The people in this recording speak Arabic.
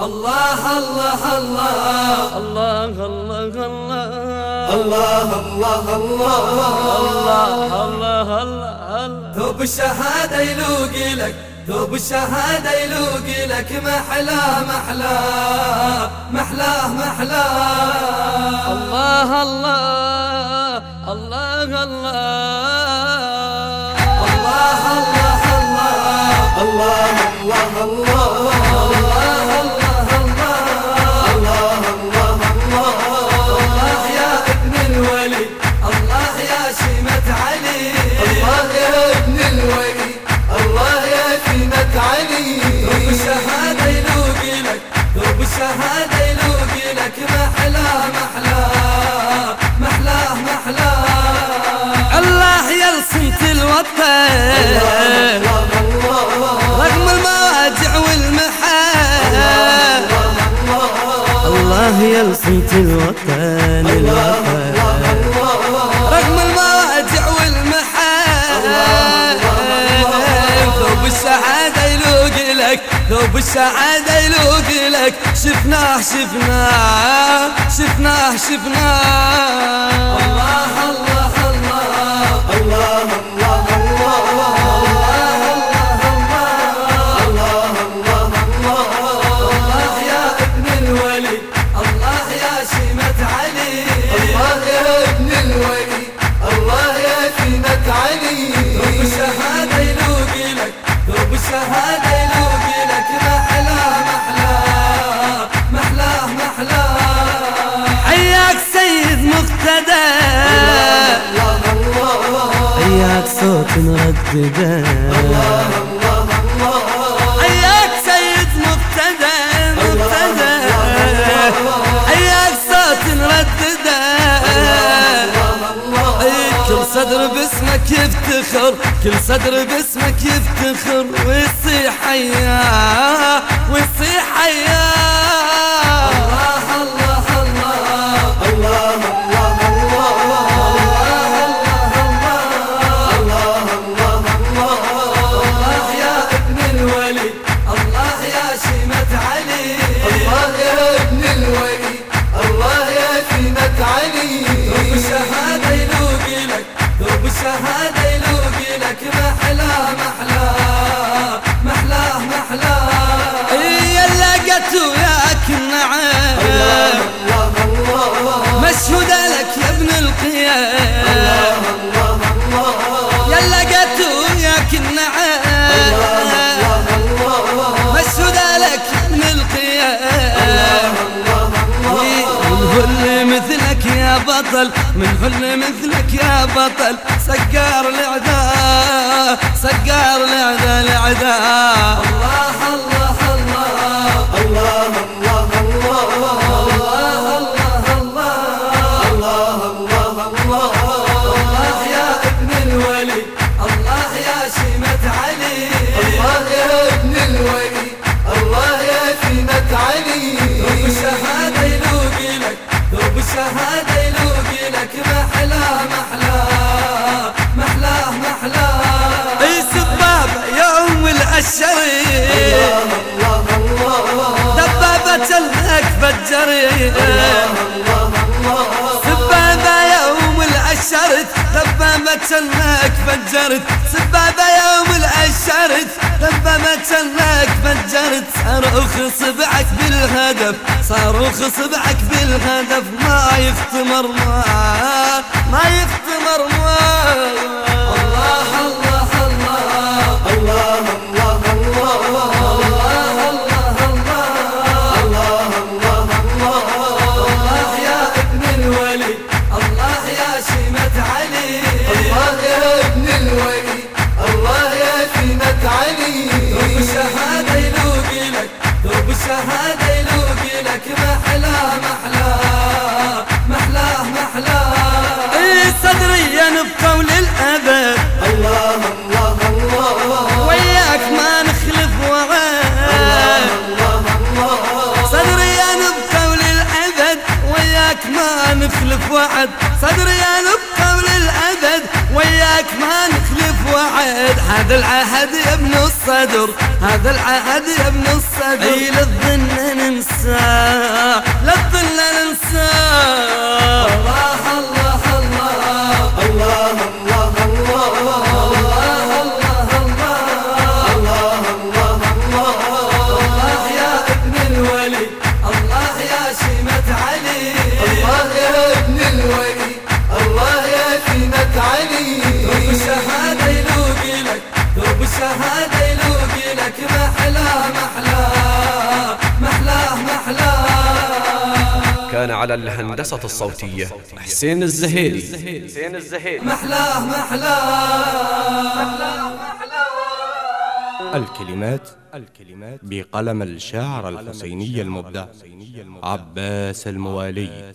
الله الله الله الله الله الله الله الله الله الله الله ثوب الشهادة يلوق لك، ثوب الشهادة يلوق لك، محلاه محلاه محلاه محلاه. الله الله الله الله الله الله الله الشهادة يلوق لك، محلاه محلاه محلاه محلاه. الله يلصمت الوطن رغم المواجع والمحال، الله يلصمت الوطن رغم المواجع والمحال. ثوب السعادة يلوق لك، ثوب السعادة يلوق لك، شفناه شفناه شفناه شفناه. الله الله الله الله الله الله الله يا ابن الولي، الله يا شيمة علي، الله يا ابن الولي، الله يا شيمة علي. ثوب الشهادة يلوق لك، ثوب الشهادة يلوق لك، محلاه محلاه محلاه محلاه. حياك سيد مقتدى، حياك صوت مرددة، حياك سيد مقتدى مقتدى، حياك صوت مرددة. كل صدر باسمك يفتخر، كل صدر باسمك يفتخر، ويصيح حياه ويصيح حياه. الله الله الله الله الله يا ابن الولي، الله يا شيمة علي، الله يا ابن الولي، الله يا شيمة علي. ثوب الشهادة يلوق لك، ثوب الشهادة يلوق لك، محلاه محلاه محلاه محلاه. يا لقيت وياك النعم مشهودة لك يا ابن القيام، يا لقيت وياك النعم مشهودة لك يا ابن القيام. من هل مثلك يا بطل، من هل مثلك يا بطل، سقار الأعداء سقار الأعداء الأعداء. الله الله الله الله الله الله الله الله يا ابن الولي، الله يا شيمة علي، الله يا ابن الولي، الله يا شيمة علي. ثوب الشهادة يلوق لك، ثوب الشهادة يلوق لك، محلاه محلاه محلاه محلاه. اي سبابة يوم العشرين دبابة لك فجرين، سبابة يوم العشرت دبابة لك فجرت، سبابة يوم العشرت دبابة لك فجرت. صاروخ صبعك بالهدف، صاروخ صبعك بالهدف، ما يختمر ما يختمر الله الله الله الله الله يا ابن الولي، الله يا شيمة علي، الله يا ابن الولي، الله يا شيمة علي. ثوب الشهادة يلوق لك، ثوب الشهادة يلوق لك، محلاه محلاه محلاه محلاه. صدري بقول الأبد، الله الله الله وياك ما نخلف وعد، صدري بقول الأبد، وياك ما نخلف وعد، صدري بقول الأبد، وياك ما نخلف وعد. هذا العهد يا ابن الصدر، هذا العهد يا ابن الصدر، للظن هذا يلوق لك محلاه محلاه محلاه محلاه. كان على الهندسة الصوتية حسين الزهيري. محلاه محلاه. الكلمات بقلم الشاعر الحسيني المبدع عباس الموالي.